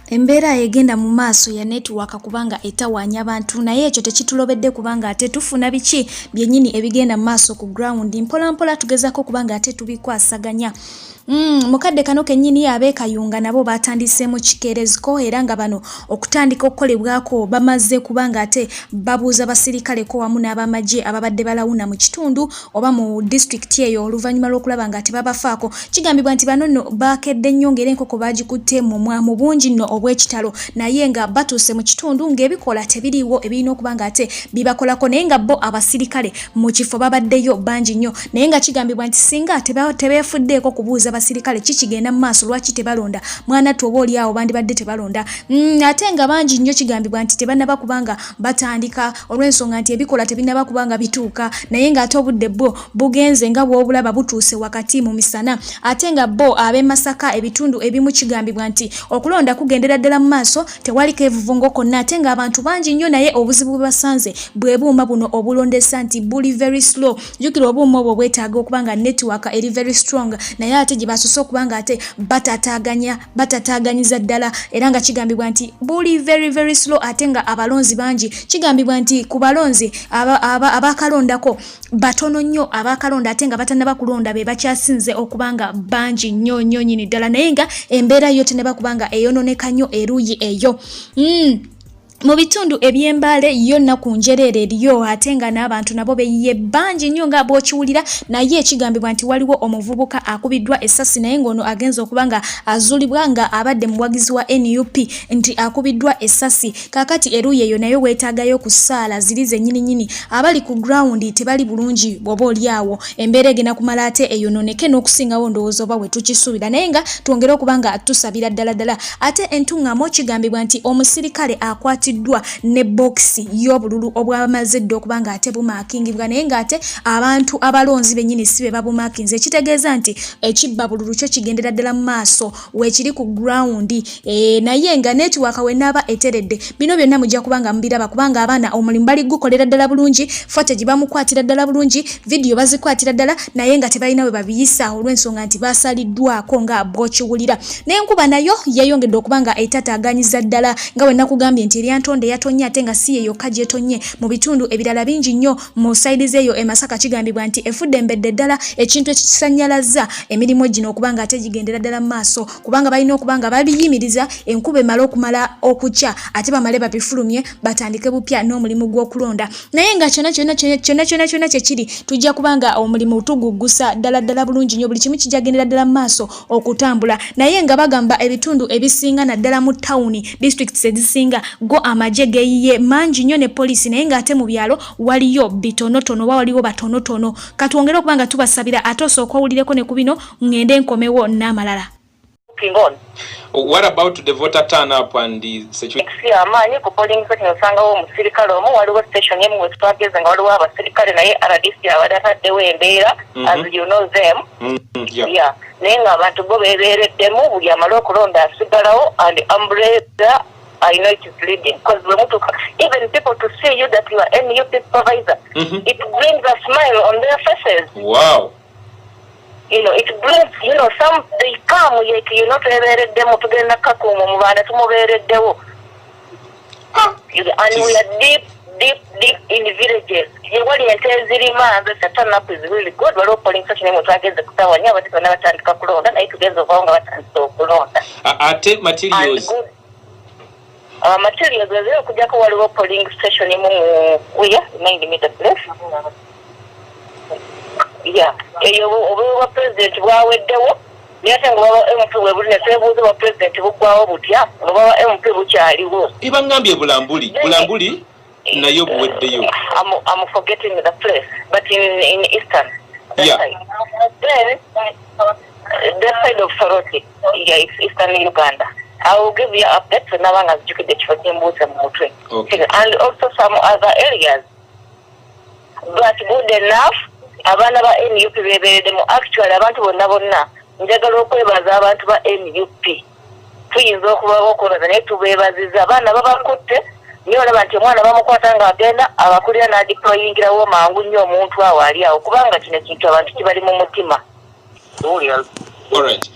Embeera egenda mu maaso ya network kubanga etawanya abantu naye ekyo tekitulobedde kubanga ate tufuna biki byennyini ebigenda mu maaso ku ground mpola mpola tugezako kubanga ate tubikwasaganya. Mukadde kano kennyini abeekayunga nabo batandiseemu kikeereziko era nga bano okutandika okukolebwako bamaze kubanga ate babuuza basirikaleko wamu n'abamagye ababadde balawuna mu kitundu oba mu disitulikiti eyo oluvannyuma lw'okulaba nga tebabafaako. Kigambibwa nti bano nno baakedde nnyo ng'era enkoko baagikutte mu mwamu bungi nno obw'ekitalo naye nga batuuse mu kitundu ng'ebikola tebiriiwo ebirina okuba nga ate bibakolako naye nga bo abasirikale mu kifo babaddeyo bangi nnyo naye nga kigambibwa nti singa tebeefuddeeko kubuuza basirikale kikigenda mu maaso lwaki tebalonda mwana tu oba oli awo bandibadde tebalonda ate nga bangi nnyo kigambibwa nti tebannaba kubanga batandika olw'ensonga nti ebikola tebinnaba kubanga bituuka naye ng'ate obudde bwo bugenze nga bw'obulaba butuuse wakati mu misana ate nga bo ab'e Masaka ebitundu ebimu kigambibwa nti okulonda kugendera ddala mu maaso tewaliko evuvungo konna ate ng'abantu bangi nnyo naye obuzibu bwe basanze bwe buuma buno obulondesa nti buli very slow jjukira obuuma obwo bwetaaga okuba nga network eri very strong naye ate gye basose okuba nga ate batataaganyiza ddala era nga kigambibwa nti buli very slow ate nga abalonzi bangi kigambibwa nti ku balonzi abakalondako batono nnyo abakalonda ate nga batannaba kulonda be bakyasinze okuba nga bangi nnyo nyini ddala naye nga embeera yo teneba kubanga eyononeka nnyo eruuyi eyo. Mu bitundu eby'Embale yonna ku njereere eriyo ate nga n'abantu nabo beyiye bangi nnyo nga bw'okiwulira naye ekigambibwa nti waliwo omuvubuka akubiddwa essasi naye ng'ono agenza okuba nga azuulibwa nga abadde muwagizi wa NUP nti akubiddwa essasi kaakati eruuyi eyo nayo weetaagayo ku ssaala ziri zennyininyini abali ku ground tebali bulungi bw'oba oli awo embeera egenda kumala ate eyononeke n'okusingawo ndowooza oba we tukisuubira naye nga twongere okuba nga tusabira ddala ate entuŋŋamo kigambibwa nti omusirikale akwatiddwa ne boxi y'obululu obwamaze dde okuba nga ate bumaakingibwa naye ng'ate abantu abalonzi bennyini si be babumaakinze ekitegeeza nti ekibba bululu kyo kigendera ddala mu maaso weekiri ku ground naye nga netiwaka we naaba eteredde bino byonna mujja kuba nga mubiraba kubanga abaana omulimu bali gukolera ddala bulungi footage bamukwatira ddala bulungi vidiyo bazikwatira ddala naye nga tebalina we babiyisa olw'ensonga nti baasaliddwako nga bw'okiwulira n'enkuba nayo yeeyongedde okuba nga etataaganyiza ddala nga we nakugambye nti eryantonde yatonye ate nga si ye yokka gyetonye mu bitundu ebirala bingi nnyo mu sayidizi eyo e Masaka kigambibwa nti efudde embedde ddala ekintu ekisanyalaza emirimu gino okuba nga ate gigendera ddala mu maaso kubanga balina okuba nga babiyimiriza enkuba emala okumala okukya ate bamale babifulumye batandike bupya n'omulimu gw'okulonda naye nga kyonna kyekiri tujja kubanga omulimu tuguggusa ddala bulungi nnyo buli kimu kijja gendera ddala mu maaso okutambula naye nga bagamba ebitundu ebisinga naddala mu tawuni districts ezisinga go amagye geyiye mangi nnyo ne poliisi naye ng'ate mu byalo waliyo bitonotono oba waliwo batonotono katwongere okuba nga tubasabira ate osooka owulireko ne ku bino ngende nkomewo n'amalala. What about the voter turn up and the situation? Amaanyi ku polling station osangawo omusirikale omu waliwo station emu we twageze nga waliwo abasirikale naye RDC abadde ataddewo embeera as you know them. Naye ng'abantu bo beebeereddemu buli amala okulonda asigalawo and umbrella I know it is leading because even people to see you that you are NUP supervisor, it brings a smile on their faces. Wow. It brings, some, they come, to them to get a kakumu, and we are deep in the villages. What you tell Zirima, the turn up is really good. We're all polling such a name to get the Kutawanya, but it's another time to Kakulon, and I to get the Vonga and so I take materials. Materials are kuja ko waliwo polling station mu uya 90 meter place eyo obuwa president bwaweddewo nyate ngo MP webulina sebuze wa president bukwawo butya oba MP bukyaliwo iba ngambye bulambuli nayo buweddeyo. I'm forgetting the place but in eastern then that side of Soroti it's eastern Uganda. I will give you updates when I have to get the and also some other areas. But good enough, abana ba NUP beberedemu actually abantu bonna bonna njagala okwebaza abantu ba NUP. Tuyinza okubawo okubaza naye tubeebaziza abaana babakutte niyo olaba nti omwana bamukwata ng'agenda abakulira n'adiployingirawo mangu nnyo omuntu awo ali awo kubanga kino kintu abantu kibali mu mutima. Alright.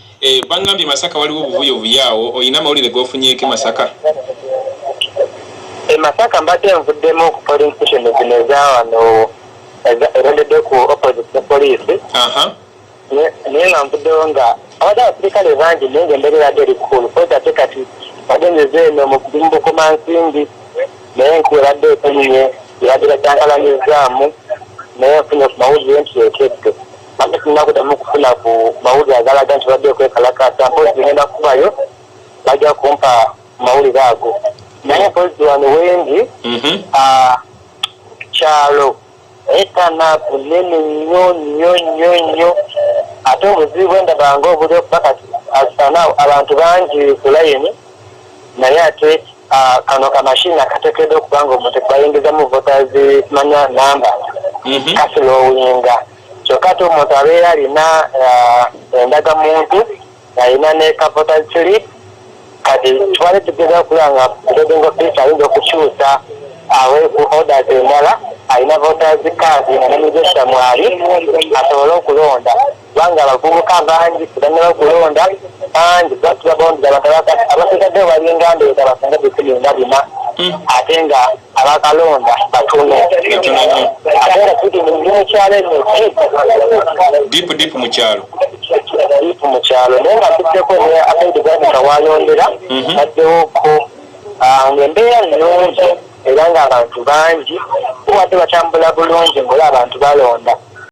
Bangambye Masaka waliwo obuvuyo buyaawo oyina amawulire g'ofunyeeko Masaka? Masaka mbadde nvuddemu ku polling station zino ezawano erondedde ku opposite police. Naye nga nvuddewo nga abadde abasirikale bangi naye ng'embeera eradde eri kkulu pozi ate kati bagenzeza eno mu bukomansimbi naye nkuweradde ekunye eradde bakyankalanyizaamu naye nfunye ku mawulire nti ekedde ate sinakuddamu kufuna ku mawulire agalaga nti badde okwekalakasa mpozi ngenda kubayo bajja kumpa mawulire ago naye mpozi wano wendi kyalo etanaku nene nnyo ate obuzibu endabanga obuli okupakati asana abantu bangi ku layini naye ate kano kamashini akateekeddwa okubanga omuntu bayingizamu voters manya namba kasilowinga kyokka ate omuntu abeera alina endagamuntu alina ne kavoters slip kati twali tugeza okulanga presiding office ayinza okukyusa aweeku orders endala alina voters card namigesha mwali asobole okulonda kubanga abavubuka bangi kubanyala okulonda bangi babondi abasigadde balinga ndeeta basanga bikulinda bina ate nga abakalonda batono ate nga tuti mukyalo eno dipu mukyalo naye nga tuddeko ne abaidi ganika walondera baddewoko ng'embeera nnungi era ng'abantu bangi wadde batambula bulungi ng'ola abantu balonda